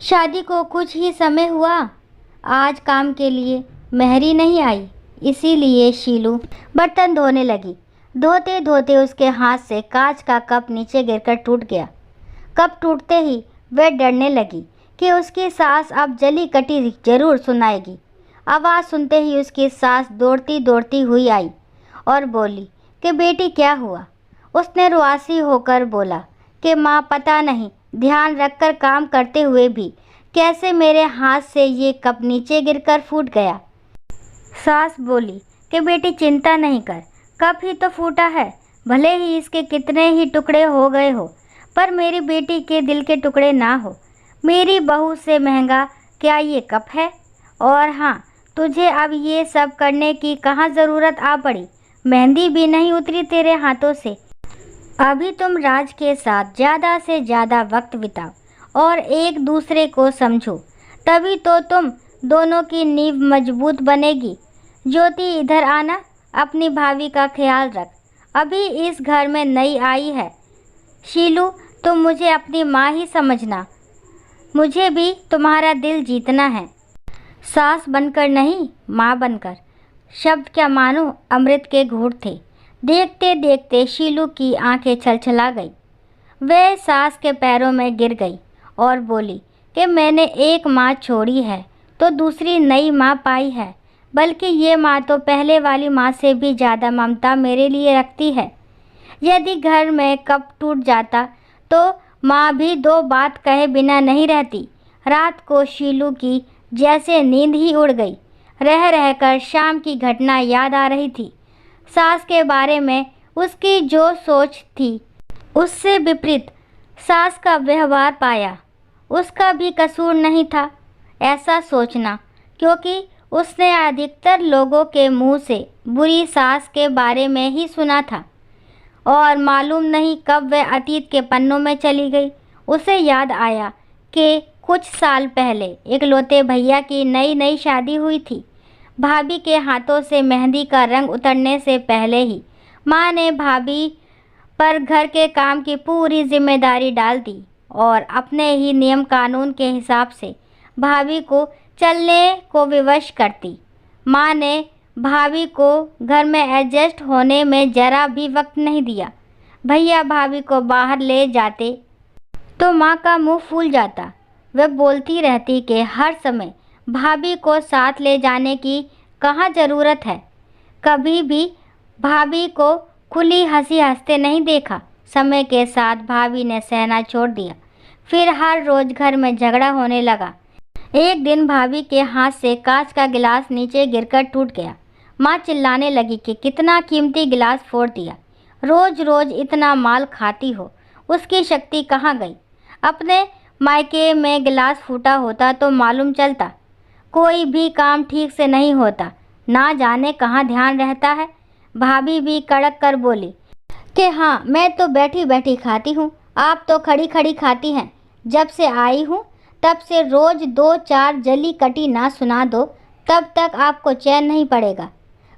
शादी को कुछ ही समय हुआ, आज काम के लिए मेहरी नहीं आई, इसीलिए शीलू बर्तन धोने लगी। धोते धोते उसके हाथ से कांच का कप नीचे गिरकर टूट गया। कप टूटते ही वह डरने लगी कि उसकी सास अब जली कटी जरूर सुनाएगी। आवाज़ सुनते ही उसकी सास दौड़ती दौड़ती हुई आई और बोली कि बेटी क्या हुआ। उसने रुआसी होकर बोला कि माँ, पता नहीं ध्यान रखकर काम करते हुए भी कैसे मेरे हाथ से ये कप नीचे गिरकर फूट गया। सास बोली कि बेटी चिंता नहीं कर, कप ही तो फूटा है, भले ही इसके कितने ही टुकड़े हो गए हो, पर मेरी बेटी के दिल के टुकड़े ना हो। मेरी बहू से महंगा क्या ये कप है। और हाँ, तुझे अब ये सब करने की कहाँ ज़रूरत आ पड़ी, मेहंदी भी नहीं उतरी तेरे हाथों से। अभी तुम राज के साथ ज़्यादा से ज़्यादा वक्त बिताओ और एक दूसरे को समझो, तभी तो तुम दोनों की नींव मजबूत बनेगी। ज्योति, इधर आना, अपनी भाभी का ख्याल रख, अभी इस घर में नई आई है। शीलू, तुम मुझे अपनी माँ ही समझना, मुझे भी तुम्हारा दिल जीतना है। सास बनकर नहीं, माँ बनकर। शब्द क्या मानो अमृत के घूंट थे। देखते देखते शीलू की आंखें छलछला गई। वह सास के पैरों में गिर गई और बोली कि मैंने एक माँ छोड़ी है तो दूसरी नई माँ पाई है, बल्कि ये माँ तो पहले वाली माँ से भी ज़्यादा ममता मेरे लिए रखती है। यदि घर में कप टूट जाता तो माँ भी दो बात कहे बिना नहीं रहती। रात को शीलू की जैसे नींद ही उड़ गई। रह रहकर शाम की घटना याद आ रही थी। सास के बारे में उसकी जो सोच थी उससे विपरीत सास का व्यवहार पाया। उसका भी कसूर नहीं था ऐसा सोचना, क्योंकि उसने अधिकतर लोगों के मुंह से बुरी सास के बारे में ही सुना था और मालूम नहीं कब वह अतीत के पन्नों में चली गई। उसे याद आया कि कुछ साल पहले इकलौते भैया की नई नई शादी हुई थी। भाभी के हाथों से मेहंदी का रंग उतरने से पहले ही माँ ने भाभी पर घर के काम की पूरी जिम्मेदारी डाल दी और अपने ही नियम कानून के हिसाब से भाभी को चलने को विवश करती। माँ ने भाभी को घर में एडजस्ट होने में ज़रा भी वक्त नहीं दिया। भैया भाभी को बाहर ले जाते तो माँ का मुंह फूल जाता। वह बोलती रहती कि हर समय भाभी को साथ ले जाने की कहाँ ज़रूरत है। कभी भी भाभी को खुली हंसी हंसते नहीं देखा। समय के साथ भाभी ने सहना छोड़ दिया। फिर हर रोज़ घर में झगड़ा होने लगा। एक दिन भाभी के हाथ से कांच का गिलास नीचे गिरकर टूट गया। माँ चिल्लाने लगी कि कितना कीमती गिलास फोड़ दिया, रोज़ रोज़ इतना माल खाती हो, उसकी शक्ति कहाँ गई। अपने मायके में गिलास फूटा होता तो मालूम चलता। कोई भी काम ठीक से नहीं होता, ना जाने कहाँ ध्यान रहता है। भाभी भी कड़क कर बोली कि हाँ, मैं तो बैठी बैठी खाती हूँ, आप तो खड़ी खड़ी खाती हैं। जब से आई हूँ तब से रोज़ दो चार जली कटी ना सुना दो तब तक आपको चैन नहीं पड़ेगा।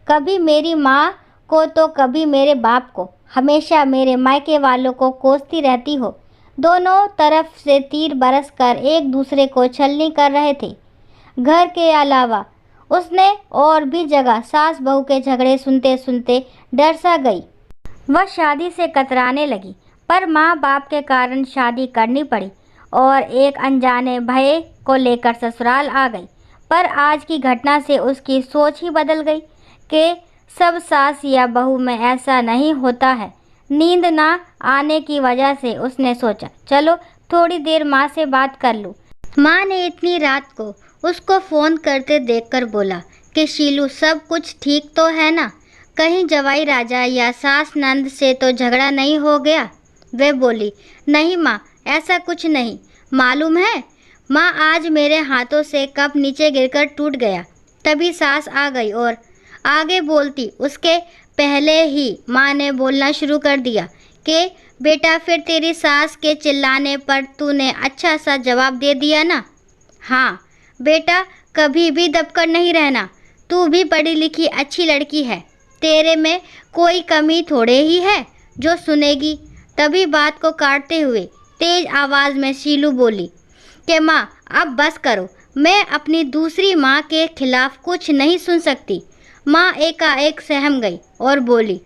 कभी मेरी माँ को तो कभी मेरे बाप को, हमेशा मेरे मायके वालों को कोसती रहती हो। दोनों तरफ से तीर बरस कर एक दूसरे को छलनी कर रहे थे। घर के अलावा उसने और भी जगह सास बहू के झगड़े सुनते सुनते डर सा गई। वह शादी से कतराने लगी, पर माँ बाप के कारण शादी करनी पड़ी और एक अनजाने भय को लेकर ससुराल आ गई। पर आज की घटना से उसकी सोच ही बदल गई कि सब सास या बहू में ऐसा नहीं होता है। नींद ना आने की वजह से उसने सोचा, चलो थोड़ी देर माँ से बात कर लूँ। माँ ने इतनी रात को उसको फ़ोन करते देखकर बोला कि शीलू, सब कुछ ठीक तो है ना, कहीं जवाई राजा या सास नंद से तो झगड़ा नहीं हो गया। वह बोली, नहीं माँ, ऐसा कुछ नहीं। मालूम है माँ, आज मेरे हाथों से कप नीचे गिरकर टूट गया। तभी सास आ गई और आगे बोलती उसके पहले ही माँ ने बोलना शुरू कर दिया कि बेटा, फिर तेरी सास के चिल्लाने पर तूने अच्छा सा जवाब दे दिया ना। हाँ बेटा, कभी भी दबकर नहीं रहना। तू भी पढ़ी लिखी अच्छी लड़की है, तेरे में कोई कमी थोड़े ही है जो सुनेगी। तभी बात को काटते हुए तेज आवाज़ में शीलू बोली कि माँ अब बस करो, मैं अपनी दूसरी माँ के खिलाफ कुछ नहीं सुन सकती। माँ एकाएक सहम गई और बोली,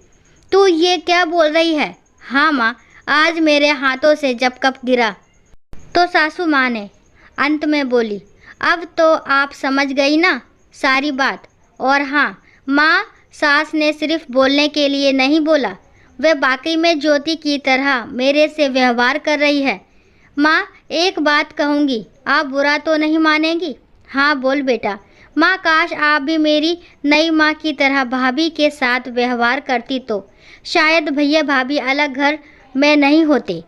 तू ये क्या बोल रही है? हाँ माँ, आज मेरे हाथों से जब कप गिरा तो सासू माँ ने अंत में बोली, अब तो आप समझ गई ना सारी बात। और हाँ माँ, सास ने सिर्फ बोलने के लिए नहीं बोला, वह वाकई में ज्योति की तरह मेरे से व्यवहार कर रही है। माँ एक बात कहूँगी, आप बुरा तो नहीं मानेंगी? हाँ बोल बेटा। माँ काश आप भी मेरी नई माँ की तरह भाभी के साथ व्यवहार करती तो शायद भैया भाभी अलग घर में नहीं होते।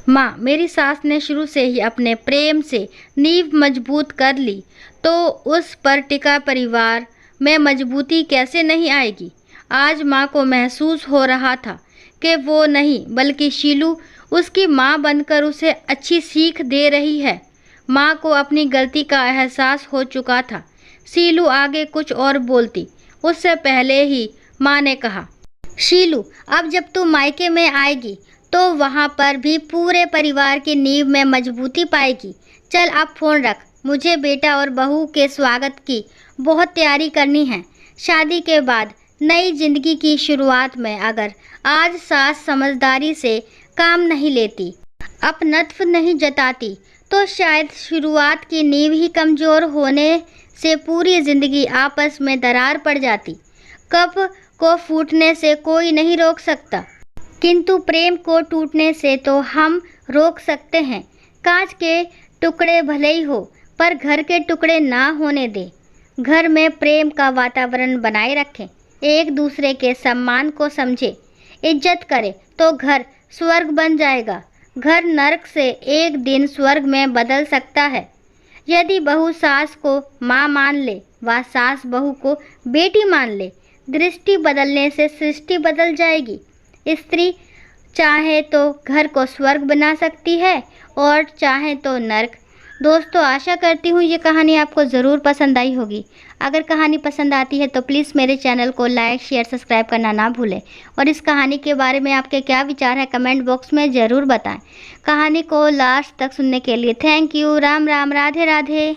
माँ मेरी सास ने शुरू से ही अपने प्रेम से नींव मजबूत कर ली, तो उस पर टिका परिवार में मजबूती कैसे नहीं आएगी? आज माँ को महसूस हो रहा था कि वो नहीं बल्कि शीलू उसकी माँ बनकर उसे अच्छी सीख दे रही है। माँ को अपनी गलती का एहसास हो चुका था। शीलू आगे कुछ और बोलती उससे पहले ही माँ ने कहा, शीलू अब जब तू मायके में आएगी तो वहाँ पर भी पूरे परिवार की नींव में मजबूती पाएगी। चल अब फ़ोन रख, मुझे बेटा और बहू के स्वागत की बहुत तैयारी करनी है। शादी के बाद नई जिंदगी की शुरुआत में अगर आज सास समझदारी से काम नहीं लेती, अपनत्व नहीं जताती, तो शायद शुरुआत की नींव ही कमज़ोर होने से पूरी ज़िंदगी आपस में दरार पड़ जाती। कप को फूटने से कोई नहीं रोक सकता, किंतु प्रेम को टूटने से तो हम रोक सकते हैं। कांच के टुकड़े भले ही हो, पर घर के टुकड़े ना होने दे। घर में प्रेम का वातावरण बनाए रखें, एक दूसरे के सम्मान को समझे, इज्जत करे तो घर स्वर्ग बन जाएगा। घर नरक से एक दिन स्वर्ग में बदल सकता है। यदि बहू सास को माँ मान ले व सास बहू को बेटी मान ले, दृष्टि बदलने से सृष्टि बदल जाएगी। स्त्री चाहे तो घर को स्वर्ग बना सकती है और चाहे तो नर्क। दोस्तों आशा करती हूँ ये कहानी आपको ज़रूर पसंद आई होगी। अगर कहानी पसंद आती है तो प्लीज़ मेरे चैनल को लाइक शेयर सब्सक्राइब करना ना भूलें और इस कहानी के बारे में आपके क्या विचार है कमेंट बॉक्स में ज़रूर बताएं। कहानी को लास्ट तक सुनने के लिए थैंक यू। राम राम, राधे राधे।